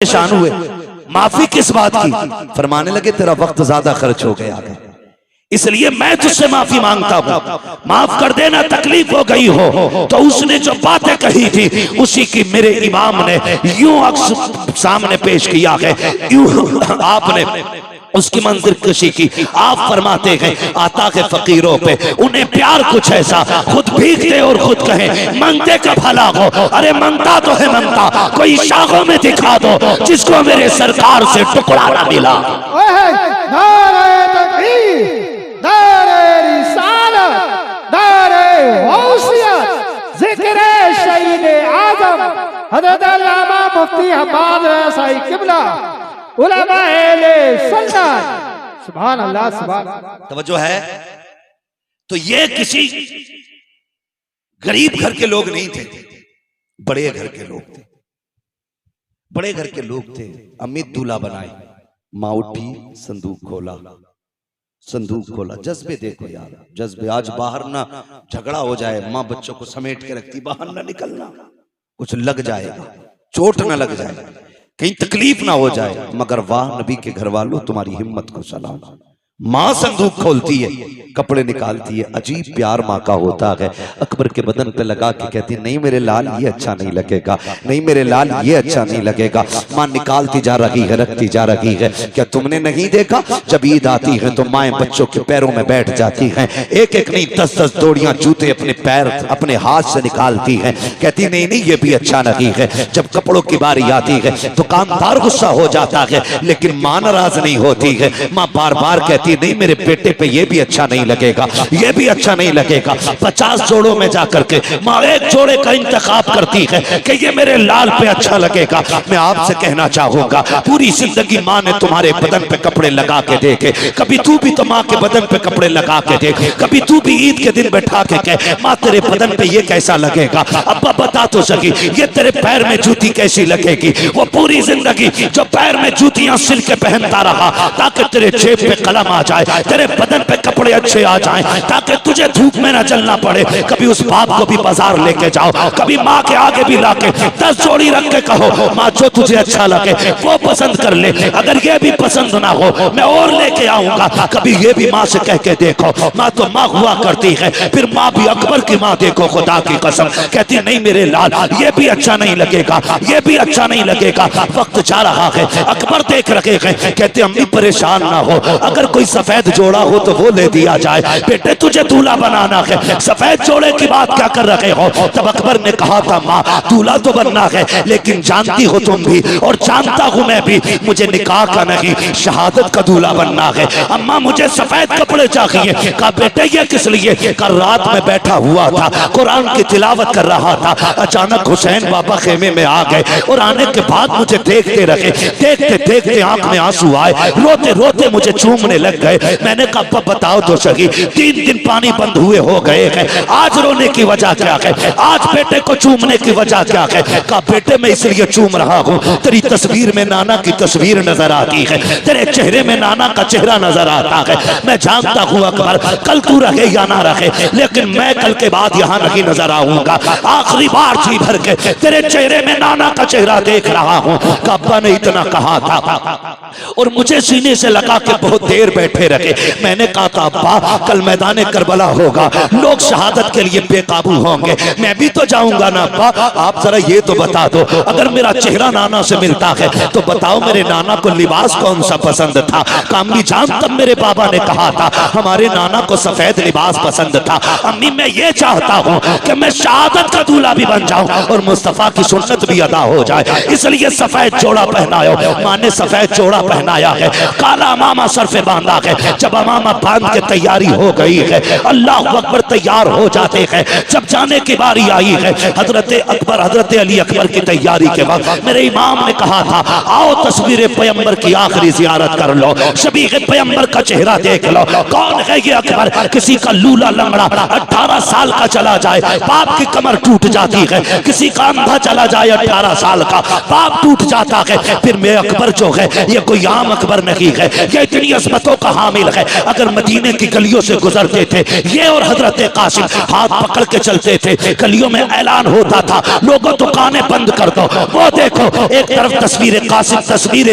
परेशान हुए, माफी किस बात की? फरमाने लगे तेरा वक्त ज्यादा खर्च हो गया है, इसलिए मैं तुझसे माफी मांगता हूं, माफ कर देना, तकलीफ हो गई हो। तो उसने जो बातें कही थी उसी की मेरे इमाम ने यूं अक्स सामने पेश किया है, यूं आपने उसकी मंजिल कशी की। आप फरमाते हैं आता है फकीरों पे उन्हें प्यार कुछ ऐसा, खुद भीगते और खुद कहें मांगते का भला हो। अरे मांगता तो है मांगता, कोई शाखों में दिखा दो जिसको मेरे सरकार से टुकड़ा ना मिला। हज़रत अल्लामा मुफ्ती हम्माद साई किबला उलमा सुभान अल्लाह सुभान। तवज्जो है। तो ये किसी गरीब घर के लोग नहीं थे, बड़े घर के लोग थे, बड़े घर के लोग थे। अम्मी दूल्हा बनाई, माँ उठी, संदूक खोला, संदूक खोला। जज्बे देखो यार, जज्बे। आज बाहर ना झगड़ा हो जाए, माँ बच्चों को समेट के रखती, बाहर ना निकलना, कुछ लग जाएगा, चोट ना लग जाए, कहीं तकलीफ ना हो जाए। मगर वाह नबी के घर वालों, तुम्हारी हिम्मत को सलाम। माँ संदूक खोलती है, कपड़े निकालती है, अजीब प्यार माँ का होता है। अकबर के बदन पे लगा के कहती है नहीं मेरे लाल ये अच्छा नहीं लगेगा, नहीं मेरे लाल ये अच्छा नहीं लगेगा। माँ निकालती जा रही है, रखती जा रही है। क्या तुमने नहीं देखा जब ईद आती है तो माएं बच्चों के पैरों में बैठ जाती हैं, एक एक नहीं 10-10 जोड़ियां जूते अपने पैर अपने हाथ से निकालती हैं। कहती नहीं नहीं ये भी अच्छा नहीं है। जब कपड़ों की बारी आती है दुकानदार गुस्सा हो जाता है, लेकिन माँ नाराज नहीं होती है। माँ बार बार कहती नहीं मेरे बेटे पे ये भी अच्छा नहीं लगेगा, ये भी अच्छा नहीं लगेगा। 50 जोड़ों में जाकर के माँ एक जोड़े का इंतखाब करती है कि ये मेरे लाल पे अच्छा लगेगा। मैं आपसे कहना चाहूंगा पूरी जिंदगी माँ ने तुम्हारे बदन पे कपड़े लगा के देखे, कभी तू भी तो माँ के बदन पे कपड़े लगा के देख, कभी तू भी ईद के दिन बैठा के कह माँ तेरे बदन पे ये कैसा लगेगा। अब्बा बता तो सकी ये तेरे पैर में जूती कैसी लगेगी। वो पूरी जिंदगी जो पैर में जूतियां सिल के पहनता रहा ताकि तेरे जेब पे कलम आ जाए, तेरे बदन पे कपड़े अच्छे आ जाएं, ताकि तुझे धूप में ना चलना पड़े। कभी उस बाप को भी बाजार लेके जाओ, कभी माँ के आगे भी लाके 10 जोड़ी रख के कहो माँ जो तुझे अच्छा लगे वो पसंद कर ले, अगर ये भी पसंद ना हो मैं और लेके आऊंगा। कभी ये भी माँ से कह के देखो, माँ तो माँ हुआ करती है। फिर माँ भी अकबर की माँ देखो, खुदा की कसम कहती नहीं मेरे लाल ये भी अच्छा नहीं लगेगा, ये भी अच्छा नहीं लगेगा। वक्त जा रहा है, अकबर देख रखे हैं, कहते अम्मी परेशान ना हो, अगर कोई सफेद जोड़ा हो तो वो ले दिया जाए। बेटे तुझे दूल्हा बनाना है, सफेद जोड़े की बात क्या कर रहे हो। तब अकबर ने कहा था माँ दूल्हा तो बनना है, लेकिन जानती हो तुम भी और जानता हूं मैं भी मुझे निकाह का नहीं शहादत का दूल्हा बनना है। अम्मा मुझे सफेद कपड़े चाहिए। कहा बेटे ये किस लिए। कल रात में बैठा हुआ था कुरान की तिलावत कर रहा था, अचानक हुसैन बाबा खेमे में आ गए और आने के बाद मुझे देखते रहे, देखते देखते आंख में आंसू आए, रोते रोते मुझे चूमने लग गए। मैंने कहा बताओ तो सही 3 दिन पानी बंद हुए हो गए हैं, आज रोने की वजह क्या है, आज बेटे को चूमने की वजह क्या है। कहा बेटे मैं इसलिए चूम रहा हूँ तेरी तस्वीर में नाना की तस्वीर नजर आती है, तेरे चेहरे में नाना का चेहरा नजर आता है। मैं जानता हूँ अकबर कल तू रहे या ना रहे, लेकिन मैं कल के बाद यहाँ नहीं नजर आऊंगा। आखिरी बार जी भर के तेरे चेहरे में नाना का चेहरा देख रहा हूँ। अब्बा ने इतना कहा था और मुझे सीने से लगा के बहुत देर बैठे रखे। मैंने कहा था अब्बा कल मैदान करबला होगा, लोग शहादत के लिए बेकाबू होंगे, मैं भी तो जाऊंगा ना अब्बा। आप जरा ये तो बता दो अगर मेरा चेहरा नाना से मिलता है तो बताओ मेरे नाना को लिबास कौन सा पसंद था। कामली जान तब मेरे बाबा ने कहा था हमारे नाना को सफेद लिबास पसंद था। अम्मी मैं ये चाहता हूँ कि मैं शहादत का दूल्हा भी बन जाऊं और मुस्तफा की सुन्नत भी अदा हो जाए, इसलिए सफेद जोड़ा पहनाया। माँ ने सफेद जोड़ा पहनाया है, काला अमामा सर पे बांधा है। जब अमामा बांध के तैयारी हो गई है, अल्लाह अकबर तैयार हो जाते हैं। जब जाने की बारी आई है हजरत अकबर हजरत अली अकबर की तैयारी के वक्त मेरे इमाम ने कहा था आओ तस्वीर पैगंबर की आखिरी जियारत कर लो, शबीह पैगंबर का चेहरा देख लो। कौन है ये अकबर। किसी का लूला लंगड़ा 18 साल का चला जाए बाप की कमर टूट जाती है, किसी का अंधा चला जाए 18 साल का बाप टूट जाता है। फिर मैं अकबर जो है ये कोई आम अकबर नहीं है, ये इतनी अजमतों का हामिल है। अगर मदीने की गलियों से गुजरते थे ये और हजरत कासिम हाथ पकड़ के चलते थे, गलियों में ऐलान होता था लोगों दुकानें बंद कर दो। वो देखो एक तरफ तस्वीर कासिम, तस्वीर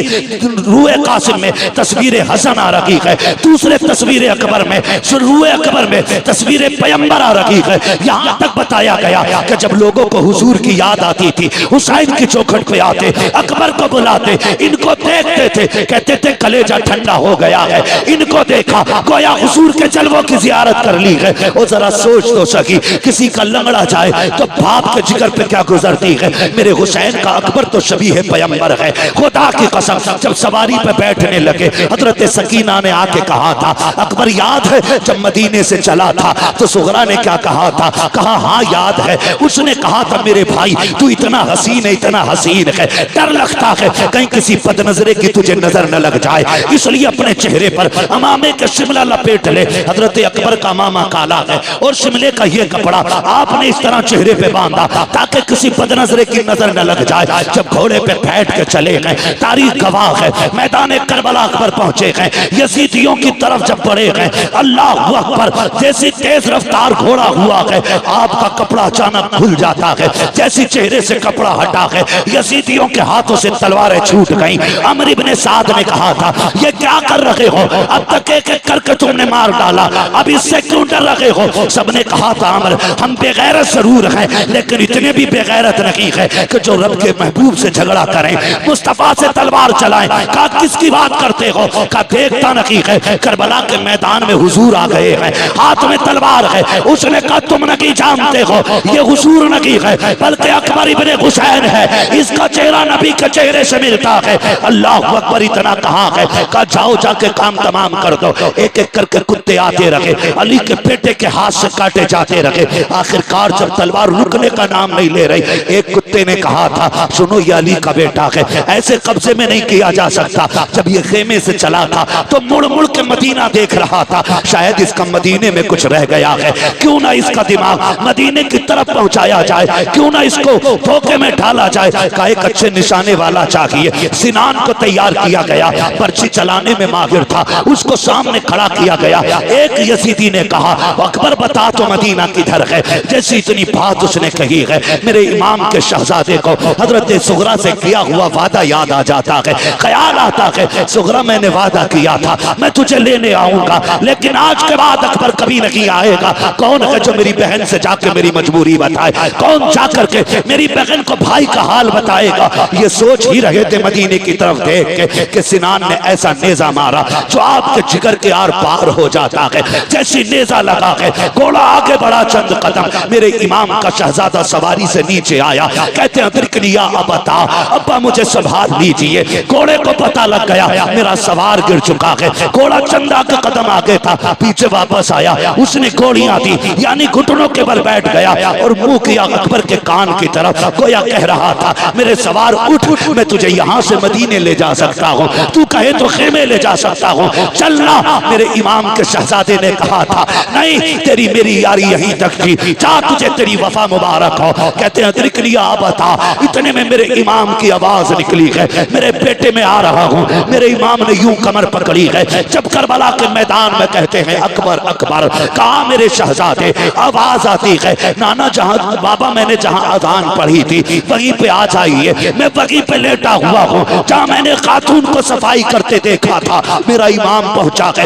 रूए कासिम में तस्वीर हसन आ रही है, दूसरे तस्वीर अकबर में, रूए अकबर में तस्वीर पैगंबर आ रही है। यहाँ तक बताया गया कि जब लोगों को हुजूर की याद आती थी हुसैन की चौखट पे आते, अकबर को बुलाते, इनको देखते थे, कहते थे कलेजा ठंडा हो गया है, इनको देखा गोया हुजूर के जलवों की जियारत कर ली है। और जरा सोच तो सकी किसी का लंगड़ा जाए तो बाप के जिगर पे क्या गुजरती है। मेरे हुसैन का अकबर तो शबीह पैगंबर है। खुदा की कसम जब सवारी पे बैठने लगे हजरत सकीना ने आके कहा था अकबर याद है जब मदीने से चला था तो सुगरा ने क्या कहा था, कहा हाँ याद है। उसने कहा था मेरे भाई तू इतना हसीन है, इतना हसीन है, डर लगता है कहीं किसी बदनजरे की तुझे नजर न लग जाए, इसलिए अपने चेहरे पर अमामे के शिमला लपेट ले। हजरत अकबर का मामा काला है और शिमले का ये कपड़ा आपने इस तरह चेहरे पे बांधा ताकि किसी बदनजरे की नजर न लग जाए। जब घोड़े पे बैठ के चले गए, तारीख गवाह है, मैदान करबला अकबर पहुंचे गए, यजीदियों की तरफ जब बढ़े गए, अल्लाह अकबर, जैसी तेज रफ्तार घोड़ा हुआ है आपका कपड़ा अचानक खुल जाता है, जैसी चेहरे से कपड़ा हटा है यजीदियों के हाथों से तलवारें छूट गईं। अमर इब्ने साद ने कहा था ये क्या कर रहे हो, अब तक एक एक करके तुमने मार डाला, अब इससे क्यों डर रहे हो। सबने कहा था अमर हम बेगैरत जरूर हैं लेकिन इतने भी बेगैरत नहीं है कि जो रब के महबूब से झगड़ा करें, मुस्तफा से तलवार चलाएं। कहा किसकी बात करते हो, कहा देखता नहीं है करबला के मैदान में हुजूर आ गए हैं, हाथ में तलवार है। उसने कहा तुम नहीं जानते हो ये हुजूर नहीं है बल्कि अकबर इब्ने हुसैन है, इसका चेहरा नबी के चेहरे से मिलता है। अल्लाह अकबर इतना कहा है, कहा जाओ जाके काम तमाम कर दो। एक एक करके कुत्ते आते रहे, अली के बेटे के हाथ से काटे जाते रहे। आखिरकार जब तलवार रुकने का नाम नहीं ले रही, एक कुत्ते ने कहा था सुनो ये अली का बेटा है, ऐसे कब्जे में नहीं किया जा सकता। जब ये खेमे से चला था तो मुड़ मुड़ के मदीना देख रहा था, शायद इसका मदीने में कुछ रह गया है, क्यों ना इसका दिमाग मदीने की तरफ पहुंचाया जाए, क्यों ना इसको धोखे में डाला जाए। का एक अच्छे निशाने वाला चाहिए। सिनान को तैयार किया गया, पर्ची चलाने में माहिर था, उसको सामने खड़ा किया गया। एक यजीदी ने कहा अकबर बता तो मदीना किधर है। जैसी इतनी बात उसने कही है मेरे इमाम के शहजादे को हजरत सुगरा से किया हुआ वादा याद आ जाता है, ख्याल आता है सुगरा मैंने वादा किया था मैं तुझे लेने आऊंगा, लेकिन आज के बाद अकबर कभी नहीं आएगा। कौन है जो मेरी बहन से जाके मेरी मजबूरी बताए, कौन जाकर के मेरी बहन को भाई का हाल बताएगा। ये सोच ही रहे थे मदीने की तरफ देख के कि सिनान ने ऐसा नेजा मारा जो आपके जिगर के आर पार हो जाता है। जैसी नेजा लगा है घोड़ा आगे बढ़ा चंद कदम, मेरे इमाम का शहजादा सवारी से नीचे आया, कहते हैं अदरिकनिया अबता, अब्बा मुझे संभाल लीजिए। घोड़े को पता लग गया मेरा सवार गिर चुका है, घोड़ा चंदा का कदम आगे था, पीछे वापस आया, उसने गोलियां दी यानी घुटनों के बल बैठ गया और मुंह किया अकबर के कान की तरफ, गोया कह रहा था मेरे सवार उठ, मैं तुझे यहाँ से मदीने ले जा सकता हूँ, तू कहे तो खेमे ले जा सकता हूँ, चलना। मेरे इमाम के शहजादे ने कहा था नहीं तेरी मेरी यारी यहीं तक थी, जा तुझे तेरी वफा मुबारक हो। कहते हैं अदरिकनिया अबता, इतने में मेरे इमाम की आवाज निकली है, मेरे बेटे में आ रहा हूँ। मेरे इमाम ने यूं कमर पकड़ी है, जब करबला के मैदान में कहते हैं अकबर अकबर, कहा मेरे शहजादे, आवाज आती है नाना जहां बाबा मैंने जहां अजान पढ़ी थी वहीं पे आ जाइए, मैं वहीं पे लेटा हुआ हूँ जहां मैंने खातून को सफाई करते देखा था। मेरा इमाम पहुंचा है,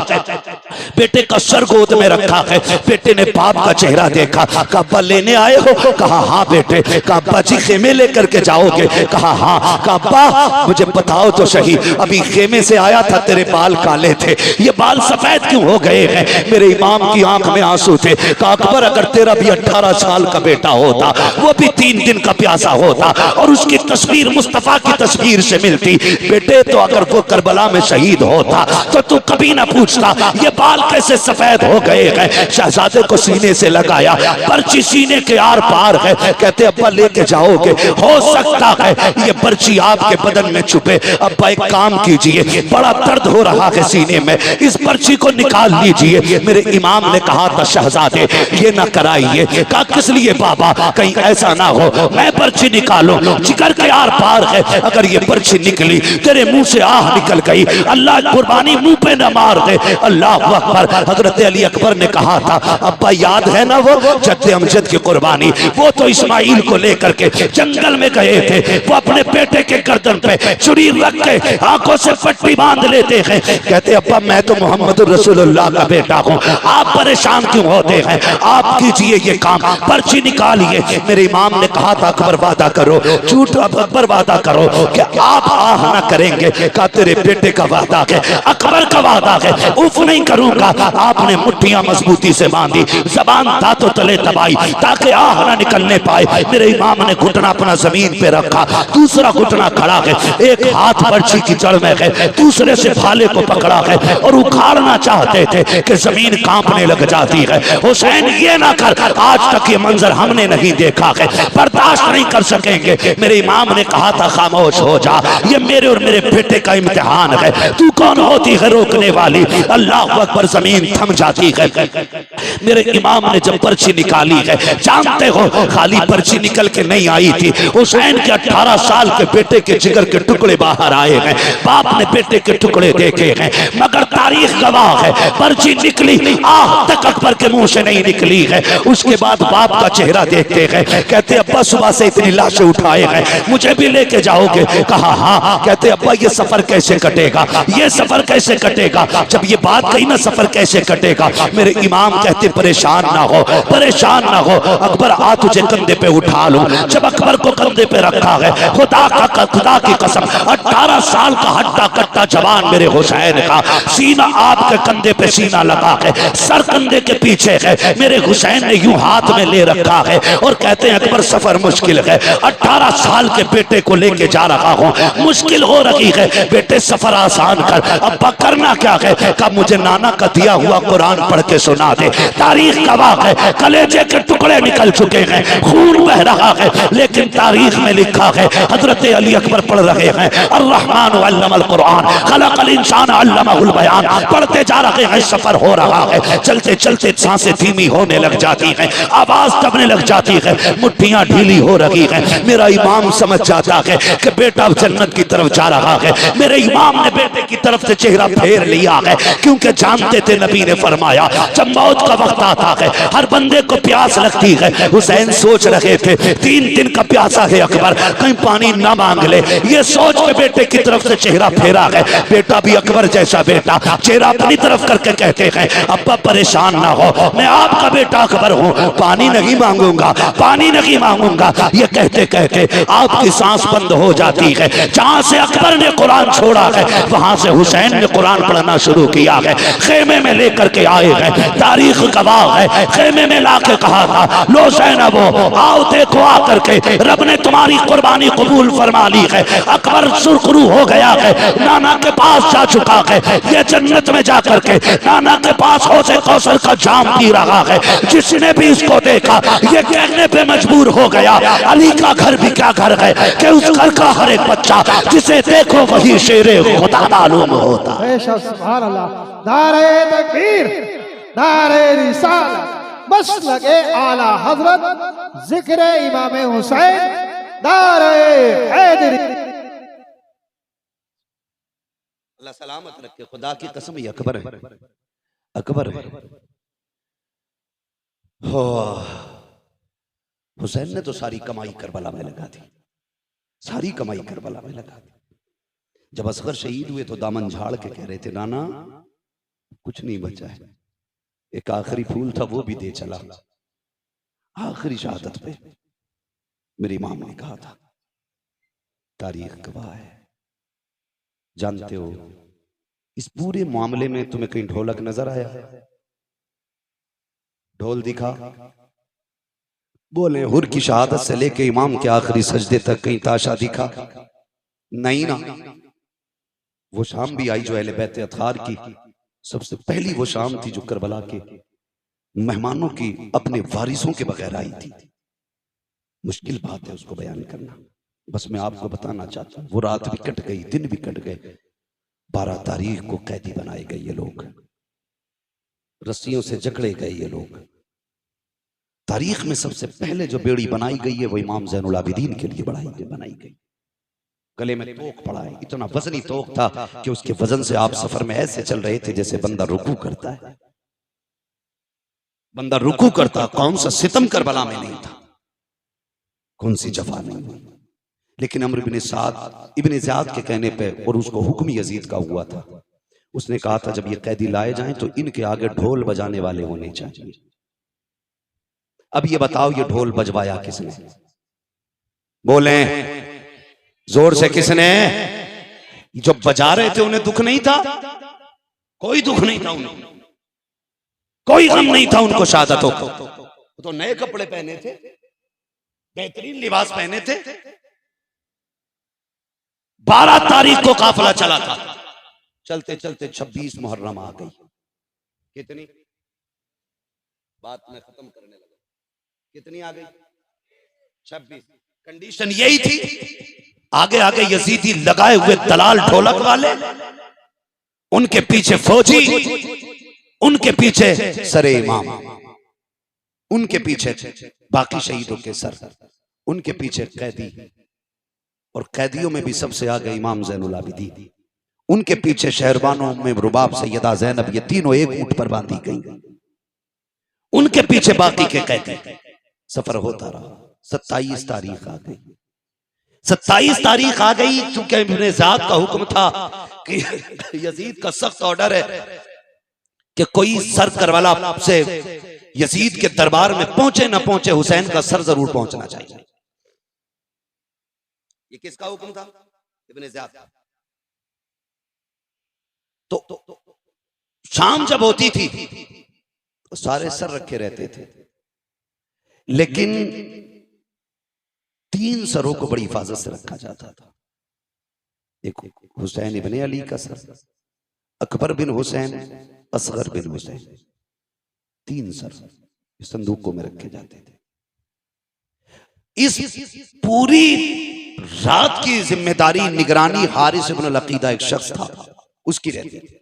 बेटे का सर गोद में रखा है, बेटे ने बाप का चेहरा देखा, कहा अब्बा लेने आए हो, कहा हाँ बेटे, कहा अब्बा जी खेमे लेकर के जाओगे, कहा हाँ, कहा अब्बा मुझे बताओ तो सही, अभी खेमे से आया था तेरे बाल काले थे, ये बाल सफेद क्यों हो गए हैं। मेरे इमाम की आंख में आंसू थे, कहा अकबर अगर तेरा भी 18 साल का बेटा होता, वो भी 3 दिन का प्यासा होता और उसकी तस्वीर मुस्तफा की तस्वीर से मिलती, बेटे तो अगर वो करबला में शहीद होता तो तू कभी ना पूछता ये बाल कैसे सफेद हो गए हैं। शहजादे को सीने से लगाया, पर्ची सीने के आर पार है। कहते अब्बा लेके जाओगे, हो सकता है ये पर्ची आपके बदन में छुपे। अब्बा एक काम कीजिए, बड़ा दर्द हो रहा है सीने में, इस पर्ची को निकाल लीजिए। मेरे इमाम ने कहा था शहजादे ये ना कराइए। कहा किस लिए बाबा, कहीं ऐसा ना हो मैं पर्ची निकालूं, जिगर के आर पार है, अगर ये पर्ची निकली तेरे मुंह से आह निकल गई, अल्लाह कुर्बानी मुंह पे न मार दे। अल्लाह अकबर। हजरत अली अकबर ने कहा था अब्बा याद है ना वो जद्दे अमजद की कुर्बानी, वो तो इस्माइल को लेकर के जंगल में गए थे, वो अपने बेटे के गर्दन पे छुरी रख के आंखों से पट्टी बांध लेते हैं। कहते अब्बा मैं तो मोहम्मद रसूलुल्लाह का बेटा हूँ, आप परेशान क्यों होते हैं, आप कीजिए ये काम, पर्ची निकालिए। मेरे इमाम ने कहा था अकबर वादा करो, झूठ अकबर वादा करो कि आप आह ना करेंगे। कहा तेरे बेटे का वादा है, अकबर का वादा है, उफ नहीं करूंगा। आपने मुट्ठियां मजबूती से बांधी, जबान दांतों तले दबाई ताकि आह ना निकलने पाए। मेरे इमाम ने घुटना अपना जमीन पे रखा, दूसरा घुटना खड़ा है, एक हाथ पर्ची की जड़ में है, दूसरे से भाले को पकड़ा है और उखाड़ना चाहते थे कि जमीन कांपने लग जाती है। हुसैन ये ना कर, आज तक ये मंजर हमने नहीं देखा है, बर्दाश्त नहीं कर सकेंगे। मेरे इमाम ने कहा था खामोश हो जा, ये मेरे और मेरे बेटे का इम्तिहान है, तू कौन होती है रोकने वाली। अल्लाह अकबर, जमीन थम जाती है। मेरे इमाम ने जब पर्ची निकाली है, जानते हो खाली पर्ची निकल के नहीं आई थी, हुसैन के 18 साल के बेटे के जिगर के टुकड़े बाहर आए हैं, बाप ने बेटे के टुकड़े देखे हैं। मगर तारीख गवाह है पर्ची निकली आह तक अकबर के मुंह से नहीं निकली है। उसके बाद बाप का चेहरा देखते हैं, कहते अब्बा सुबह से इतनी लाशें उठाए हैं, मुझे भी लेके जाओगे। कहा हाँ। कहते अब्बा ये सफर कैसे कटेगा, ये सफर कैसे कटेगा। जब ये बात कही ना सफर कैसे कटेगा, मेरे इमाम कहते परेशान ना हो, परेशान ना हो, अकबर आ तुझे कंधे पे उठा लूं। जब अकबर को कंधे पे रखा है, खुदा की कसम 18 साल का हट्टा कट्टा जवान मेरे हुसैन का, सीना आपके कंधे पे सीना लगा है, सर कंधे के पीछे है, मेरे हुसैन ने यूं हाथ में ले रखा है और कहते हैं अकबर सफर मुश्किल है, 18 साल के बेटे को लेके जा रहा हूं, मुश्किल हो रही है, बेटे सफर आसान कर। अब्बा करना क्या है, कब मुझे नाना का दिया हुआ कुरान पढ़ के सुना दे। तारीख गवाह है कलेजे के टुकड़े निकल चुके हैं, खून बह रहा है, लेकिन तारीख में लिखा है हजरत अली अकबर पढ़ रहे हैं अर्रहमान अल्लमल कुरान खलकल इंसान अल्लमहुल बयान, पढ़ते जा रहे हैं, सफर हो रहा है, चलते चलते सांसें धीमी होने लग जाती हैं, आवाज दबने लग जाती है, मुट्ठियां ढीली हो रही हैं। मेरा इमाम समझ जाता है कि बेटा जन्नत की तरफ जा रहा है। मेरे इमाम ने बेटे की तरफ से चेहरा फेर लिया है, क्योंकि जानते थे नबी ने फरमाया जब मौत का वक्त आता है हर बंदे को प्यास लगती है। हुसैन सोच रहे थे 3 दिन का प्यासा है अकबर, कहीं पानी ना मांग ले, ये सोच के बेटे की तरफ से चेहरा फेरा है। बेटा भी अकबर जैसा बेटा, चेहरा अपनी तरफ करके कहते हैं अब्बा परेशान ना हो, मैं आपका बेटा अकबर हूँ, पानी नहीं मांगूंगा, पानी नहीं मांगूंगा। ये कहते कहते आपकी सांस बंद हो जाती है। जहां से अकबर ने कुरान छोड़ा है वहां से हुसैन ने कुरान पढ़ना शुरू किया है, खेमे में लेकर के आए हैं, तारीख गवाह है, खेमे में लाके कहा था लो ज़ैनबो आओ देखो आकर के रब ने तुम्हारी कुर्बानी कबूल फरमा ली है। अकबर सुरखरू हो गया है, नाना के पास जा चुका है, ये जन्नत में जाकर के नाना के पास हौज़े कौसर का जाम पी रहा है। जिसने भी इसको देखा ये कहने पे मजबूर हो गया अली का घर भी क्या घर है कि उस घर का हर एक बच्चा जिसे देखो वही शेरे खुदा मालूम होता। बेशक सुभान अल्लाह, नारे तकबीर, नारे रिसालत, बस लगे आला हजरत, जिक्र इमाम हुसैन, नारे हैदरी। अल्लाह सलामत रखे, खुदा की कसम ये अकबर है, अकबर है। हो हुसैन ने तो सारी कमाई करबला में लगा दी, सारी कमाई करबला में लगा दी। जब असगर शहीद हुए तो दामन झाड़ के कह रहे थे नाना कुछ नहीं बचा है, एक आखिरी फूल था वो भी दे चला। आखिरी शहादत पे मेरे इमाम ने कहा था, तारीख गवाह है। जानते हो इस पूरे मामले में तुम्हें कहीं ढोलक नजर आया, ढोल दिखा? बोले हुर की शहादत से लेके इमाम के आखिरी सजदे तक कहीं ताशा दिखा? नहीं ना। वो शाम भी आई जो अहले बैत अतहार की सबसे पहली वो शाम थी जो करबला के मेहमानों की अपने वारिसों के बगैर आई थी। मुश्किल बात है उसको बयान करना, बस मैं आपको बताना चाहता हूं। वो रात भी कट गई, दिन भी कट गए। 12 तारीख को कैदी बनाए गए ये लोग, रस्सियों से जकड़े गए ये लोग। तारीख में सबसे पहले जो बेड़ी बनाई गई है वो इमाम ज़ैनुल आबिदीन के लिए बनाई गई। गले में तोक पड़ा है, इतना वजनी तोक था कि उसके वजन से आप सफर में ऐसे चल रहे थे जैसे बंदा रुकू करता है। बंदा रुकू करता, कौन सा सितम करबला में नहीं था, कौन सी जफा नहीं हुई। लेकिन अम्र इब्न ज़ियाद के कहने पे, और उसको हुक्म यजीद का हुआ था, उसने कहा था जब ये कैदी लाए जाएं तो इनके आगे ढोल बजाने वाले होने चाहिए। अब ये बताओ ये ढोल बजवाया किसने? बोले जोर से, किसने? जो बजा रहे थे उन्हें दुख नहीं था? कोई दुख नहीं था उन्हें, कोई गम नहीं था उनको शहादतों को। तो नए कपड़े पहने थे, बेहतरीन लिबास पहने थे। 12 तारीख को काफिला चला था, चलते चलते 26 मुहर्रम आ गई। कितनी बात मैं खत्म करने लगा, कितनी आ गई? 26। कंडीशन यही थी, आगे आगे यजीदी लगाए हुए दलाल ढोलक वाले, उनके पीछे फौजी, उनके पीछे सरे इमाम, उनके पीछे बाकी शहीदों के सर, उनके पीछे कैदी, और कैदियों में भी सबसे आगे इमाम ज़ैनुल आबिदीन, उनके पीछे शहरबानों में रुबाब सैयदा ज़ैनब, ये तीनों एक ऊंट पर बांधी गई, उनके पीछे बाकी के कैदी। सफर होता रहा। 27 तारीख आ गई। 27 तारीख आ गई, चूंकि इब्न ज़ियाद का हुक्म था कि यजीद का सख्त ऑर्डर है कि कोई सर करबला से यजीद के दरबार में पहुंचे ना पहुंचे, हुसैन का सर जरूर पहुंचना चाहिए। ये किसका हुक्म था? इब्न ज़ियाद का। तो शाम जब होती थी तो सारे सर रखे रहते थे, लेकिन 3 सरों को बड़ी हिफाजत से रखा जाता था। एक हुसैन इब्ने अली का सर, अकबर बिन हुसैन, असगर बिन हुसैन, 3 सर संदूकों में रखे जाते थे। इस पूरी रात की जिम्मेदारी, निगरानी हारिस इब्न अल-अकीदा एक शख्स था, उसकी रहती थी।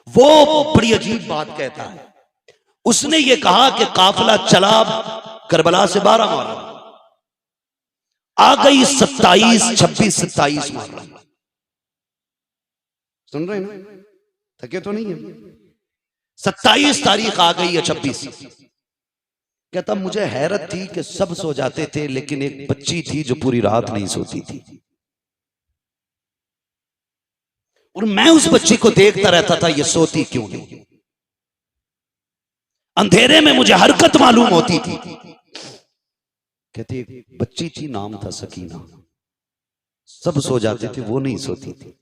वो बड़ी अजीब बात कहता है। उसने ये कहा कि काफिला चला करबला से 12 मुहर्रम, आ गई 27, 26, 27 मुहर्रम। सुन रहे हैं ना? थके तो नहीं है? 27 तारीख आ गई है, 26। कहता मुझे हैरत थी कि सब सो जाते थे, लेकिन एक बच्ची थी जो पूरी रात नहीं सोती थी, और मैं उस बच्ची को देखता रहता था, ये सोती क्यों नहीं। अंधेरे में मुझे हरकत मालूम होती थी। कहती एक बच्ची थी, नाम था सकीना, सब सो जाते थे, वो नहीं सोती थी।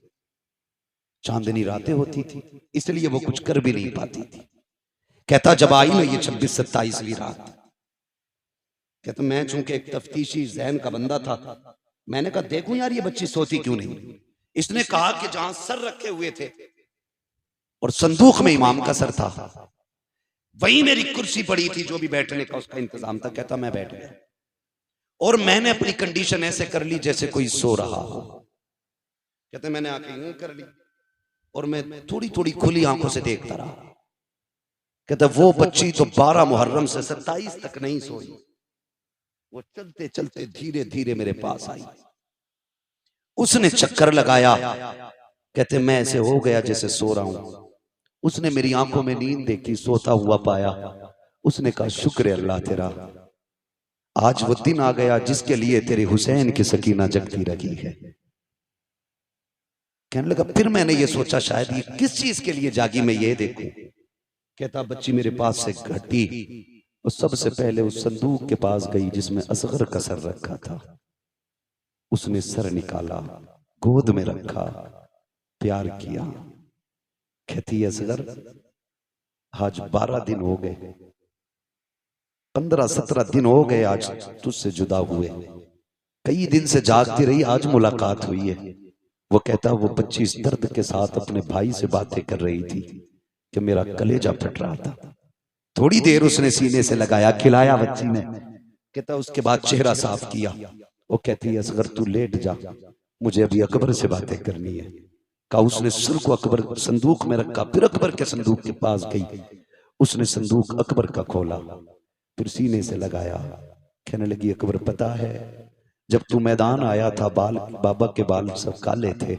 चांदनी रातें होती थी, इसलिए वो कुछ कर भी नहीं पाती थी। कहता जब आई ना ये 26-27वीं रात, कहता मैं चूंकि एक तफ्तीशी ज़हन का बंदा था, मैंने कहा देखूं यार ये बच्ची सोती क्यों नहीं। इसने कहा कि जहां सर रखे हुए थे और संदूक में इमाम का सर था, वहीं मेरी कुर्सी पड़ी थी, जो भी बैठने का उसका इंतजाम था। कहता मैं बैठ गया और मैंने अपनी कंडीशन ऐसे कर ली जैसे कोई सो रहा हो। कहते मैंने आंखें यूं कर ली और मैं थोड़ी थोड़ी खुली आंखों से देखता रहा। कहता वो बच्ची तो 12 मुहर्रम से 27 तक नहीं सोई, वो चलते चलते धीरे धीरे मेरे पास आई। उसने चक्कर लगाया, कहते मैं ऐसे हो गया जैसे सो रहा हूं। उसने मेरी आंखों में नींद देखी, सोता हुआ पाया। उसने कहा शुक्र है अल्लाह तेरा, आज वो दिन आ गया जिसके लिए तेरे हुसैन की सकीना जगती रही है। कहने लगा फिर मैंने ये सोचा शायद ये किस चीज के लिए जागी, मैं ये देखूं। कहता बच्ची मेरे पास से घटी और सबसे पहले उस संदूक के पास गई जिसमें असगर का सर रखा था। उसने सर निकाला, गोद में रखा, प्यार किया। कहती असगर आज 12 दिन हो गए, 15-17 दिन हो गए आज तुझसे जुदा हुए, कई दिन से जागती रही, आज मुलाकात हुई है। वो कहता वो बच्ची इस दर्द के साथ अपने भाई से बातें कर रही थी। कि मेरा कलेजा फट रहा था। थोड़ी देर उसने सीने से लगाया, खिलाया बच्ची ने। कहता उसके बाद चेहरा साफ किया। वो कहती है असगर तू लेट जा, मुझे अभी अकबर से बातें करनी है। कहा उसने सिर को अकबर संदूक में रखा, फिर अकबर के संदूक के पास गई। उसने संदूक अकबर का खोला, फिर सीने से लगाया। कहने लगी अकबर पता है जब तू मैदान आया था बाल बाबा के बाल सब काले थे,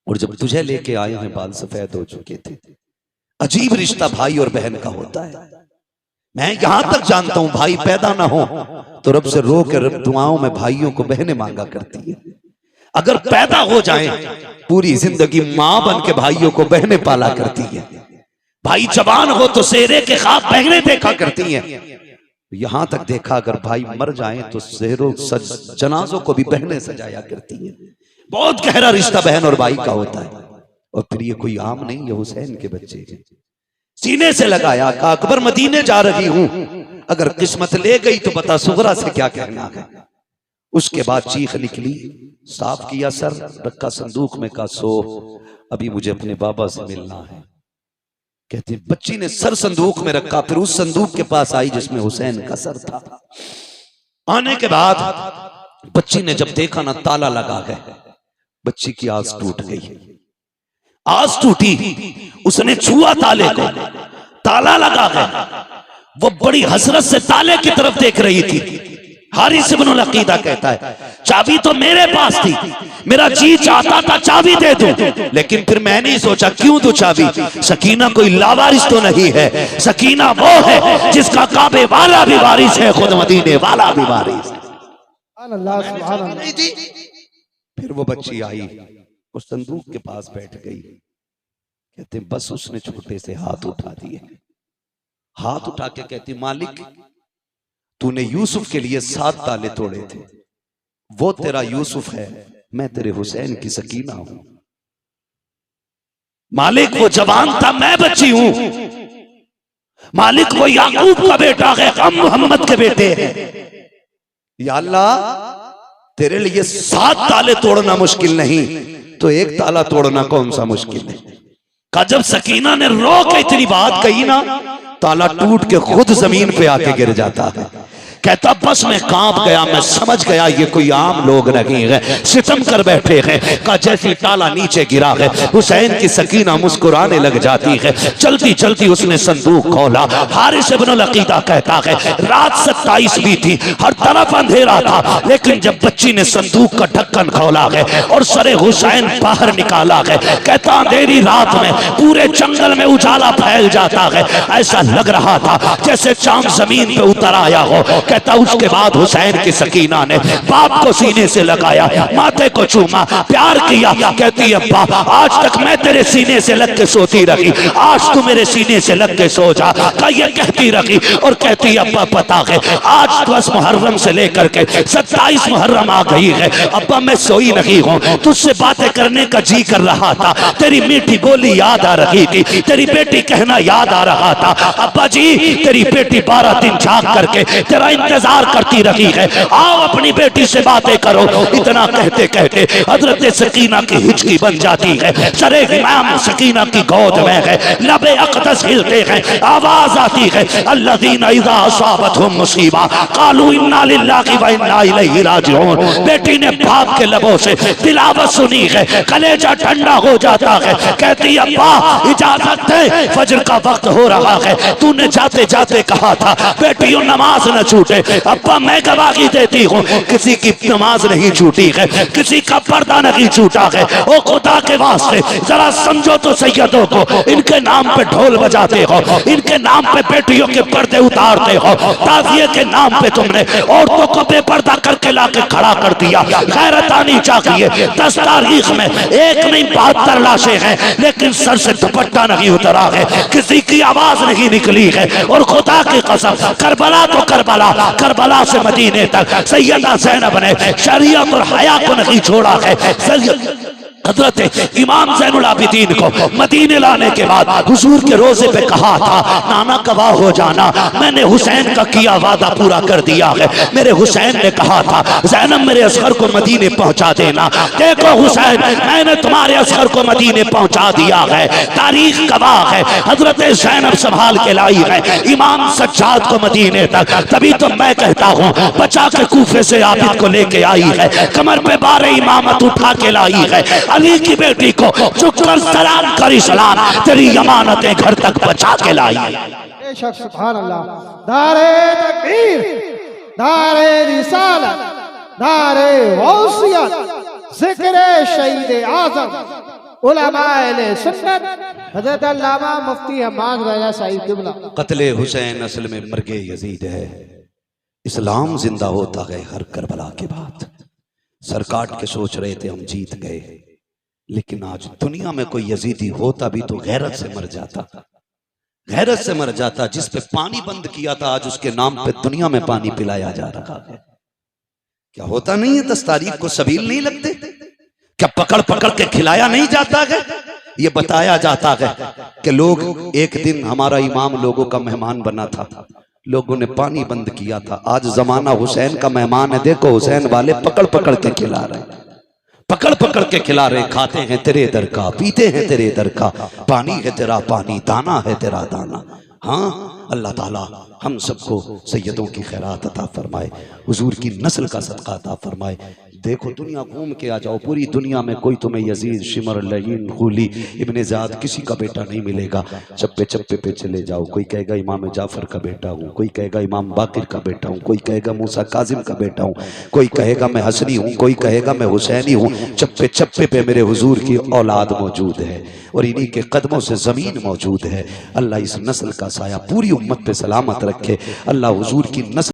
और जब तुझे लेके आए हैं बाल सफेद हो चुके थे। अजीब रिश्ता भाई और बहन का होता है। मैं यहां तक जानता हूं भाई पैदा ना हो तो रब से रो के रब दुआओं में भाइयों को बहनें मांगा करती है। अगर पैदा हो जाए पूरी जिंदगी मां बन के भाइयों को बहनें पाला करती है। भाई जवान हो तो सेहरे के ख्वाब बहनें देखा करती हैं। यहां तक देखा अगर भाई मर जाए तो सेहरों जनाजों को भी बहनें सजाया करती हैं। बहुत गहरा रिश्ता बहन और भाई का होता है। और फिर ये कोई आम नहीं, ये हुसैन के बच्चे हैं। सीने से लगाया, कहा अकबर मदीने जा रही हूं, अगर किस्मत ले गई तो बता सुगरा से क्या कहना है। उसके बाद चीख निकली, साफ किया सर, रखा संदूक में, कहा सो अभी मुझे अपने बाबा से मिलना है। कहती बच्ची ने सर संदूक में रखा, फिर उस संदूक के पास आई जिसमें हुसैन का सर था। आने के बाद बच्ची ने जब देखा ना ताला लगा है, बच्ची की आस टूट गई। आस टूटी, उसने छुआ ताले को, ताला लगा है। वो बड़ी हसरत से ताले की तरफ देख रही थी। हारिस इब्नुल अकीदा कहता है चाबी तो मेरे पास थी, मेरा जी चाहता था चाबी दे दूं, लेकिन फिर मैंने सोचा क्यों दूं चाबी। सकीना कोई लावारिस तो नहीं है, सकीना वो है जिसका काबे वाला भी वारिस है, खुद मदीने वाला भी वारिस। फिर वो बच्ची आई, उस संदूक के पास बैठ गई। कहते बस उसने छोटे से हाथ उठा दिए। हाथ उठा के कहती मालिक तूने यूसुफ के लिए 7 ताले तोड़े थे, वो तेरा यूसुफ है, मैं तेरे हुसैन की सकीना हूं। मालिक वो जवान था, मैं बच्ची हूं। मालिक वो याकूब का बेटा है, हम मोहम्मद के बेटे हैं। या अल्लाह तेरे लिए 7 ताले तोड़ना मुश्किल नहीं तो एक ताला तोड़ना कौन सा मुश्किल है। का जब सकीना ने रो के इतनी बात कही ना, ताला टूट के खुद जमीन पे आके गिर जाता है। कहता बस मैं कांप गया, मैं समझ गया ये कोई आम लोग नहीं है, सितम कर बैठे हैं। का जैसी ताला नीचे गिरा है, हुसैन की सकीना मुस्कुराने लग जाती है। चलती चलती उसने संदूक खोला। हारिस इब्नुल अकीदा कहता है रात 27 भी थी, हर तरफ अंधेरा था, लेकिन जब बच्ची ने संदूक का ढक्कन खोला है और सरे हुसैन बाहर निकाला है, कहता अंधेरी रात में पूरे जंगल में उजाला फैल जाता है। ऐसा लग रहा था जैसे चांद जमीन पे उतर आया हो। कहता उसके बाद हुसैन की सकीना ने बाप को सीने से लगाया, माथे को चूमा, प्यार किया। कहती है अब्बा आज तक मैं तेरे सीने से लग के सोती रही, आज तू मेरे सीने से लग के सो जा। ये कहती रही और कहती अब्बा पता है आज 10 मुहर्रम से लेकर के 27 मुहर्रम आ गई है, अब्बा मैं सोई नहीं हूँ, तुझसे बातें करने का जी कर रहा था, तेरी मीठी बोली याद आ रही थी, तेरी बेटी कहना याद आ रहा था। अब्बा जी तेरी बेटी 12 दिन जाग करके तेरा इंतजार करती रही है, आओ अपनी बेटी से बातें करो। इतना कहते कहते हजरत सकीना की हिचकी बन जाती है, सरे इमाम सकीना की गोद में है, लबे अक़दस हिलते हैं, आवाज आती है अल्लज़ीना इज़ा असाबतहुम मुसीबा क़ालू इन्ना लिल्लाहि व इन्ना इलैहि राजिऊन। बेटी ने बाप के लबों से तिलावत सुनी है, कलेजा ठंडा हो जाता है। कहती अब्बा इजाजत दे, फजर का वक्त हो रहा है, तूने जाते जाते कहा था बेटियों नमाज न छूटे। अब्बा मैं गवाही देती हूँ किसी की नमाज नहीं छूटी है, किसी का पर्दा नहीं छूटा है। ओ खुदा के वास्ते जरा समझो तो सैयदों को, इनके नाम पे ढोल बजाते हो, इनके नाम पे बेटियों के पर्दे उतारते हो, ताज़िए के नाम पे तुमने औरतों को बेपर्दा करके लाके खड़ा कर दिया। गैरत आनी चाहिए। 10 तारीख में एक नहीं 72 लाशें हैं, लेकिन सर से दुपट्टा नहीं उतरा है, किसी की आवाज नहीं निकली है। और खुदा की कसम करबला तो करबला, करबला से मदीने तक सैयदा ज़ैनब ने शरीयत और हया को नहीं छोड़ा है। हजरत इमाम ज़ैनुल आबिदीन को मदीने लाने के बाद हुजूर के रोजे पे कहा था, नाना गवाह हो जाना, मैंने हुसैन का किया वादा पूरा कर दिया है। मेरे हुसैन ने कहा था, ज़ैनब मेरे असगर को मदीने पहुंचा देना। देखो हुसैन, मैंने तुम्हारे असगर को मदीने पहुंचा दिया है। तारीख गवाह है, हजरत ज़ैनब संभाल के लाई है इमाम सज्जाद को मदीने तक। तभी तो मैं कहता हूँ, बचा के कूफे से आबिद को लेके आई है, कमर पे बारे इमामत उठा के लाई है। अली की बेटी को चुप कर सलाम करी सलाम, तेरी अमानतें घर तक बचा के लाई। बेशक सुभान अल्लाह। नारे तकबीर, नारे रिसालत, नारे गौसियत, जिक्र शहीद आज़म उलमाए सुन्नत हज़रत अल्लामा मुफ्ती हम्माद रज़ा साहिब किबला। कत्ले हुसैन असल में मर्गे यजीद है। इस्लाम जिंदा होता है हर करबला के बाद। सर काट के सोच रहे थे हम जीत गए, लेकिन आज दुनिया में कोई यजीदी होता भी तो गैरत से मर जाता, गैरत से मर जाता। जिस पे पानी बंद किया था, आज उसके नाम पे दुनिया में पानी पिलाया जा रहा है। क्या होता नहीं है? 10 तारीख को सबील नहीं लगते? क्या पकड़ पकड़ के खिलाया नहीं जाता है? ये बताया जाता है कि लोग एक दिन, हमारा इमाम लोगों का मेहमान बना था, लोगों ने पानी बंद किया था। आज जमाना हुसैन का मेहमान है। देखो हुसैन वाले पकड़ पकड़ के खिला रहे, पकड़ पकड़ के खिला रहे। खाते हैं तेरे दर का, पीते हैं तेरे दर का, पानी है तेरा पानी, दाना है तेरा दाना। हाँ, अल्लाह ताला हम सबको सैयदों की खैरात अता फरमाए, हुजूर की नस्ल का सदका अता फरमाए। देखो दुनिया घूम के आ जाओ, पूरी दुनिया में कोई तुम्हें यजीद, शिमर, लहीन, खूली, इब्ने ज़ाद किसी का बेटा नहीं मिलेगा। चप्पे चप्पे पे चले जाओ, कोई कहेगा इमाम जाफर का बेटा हूँ, कोई कहेगा इमाम बाकिर का बेटा हूँ, कोई कहेगा मूसा काजिम का बेटा हूँ, कोई कहेगा मैं हसनी हूँ, कोई कहेगा मैं हुसैनी हूँ। चप्पे चप्पे पे मेरे हुजूर की औलाद मौजूद है और इन्हीं के कदमों से ज़मीन मौजूद है। अल्लाह इस नस्ल का साया पूरी उम्मत पे सलामत रखे। अल्लाह हुजूर की नस्ल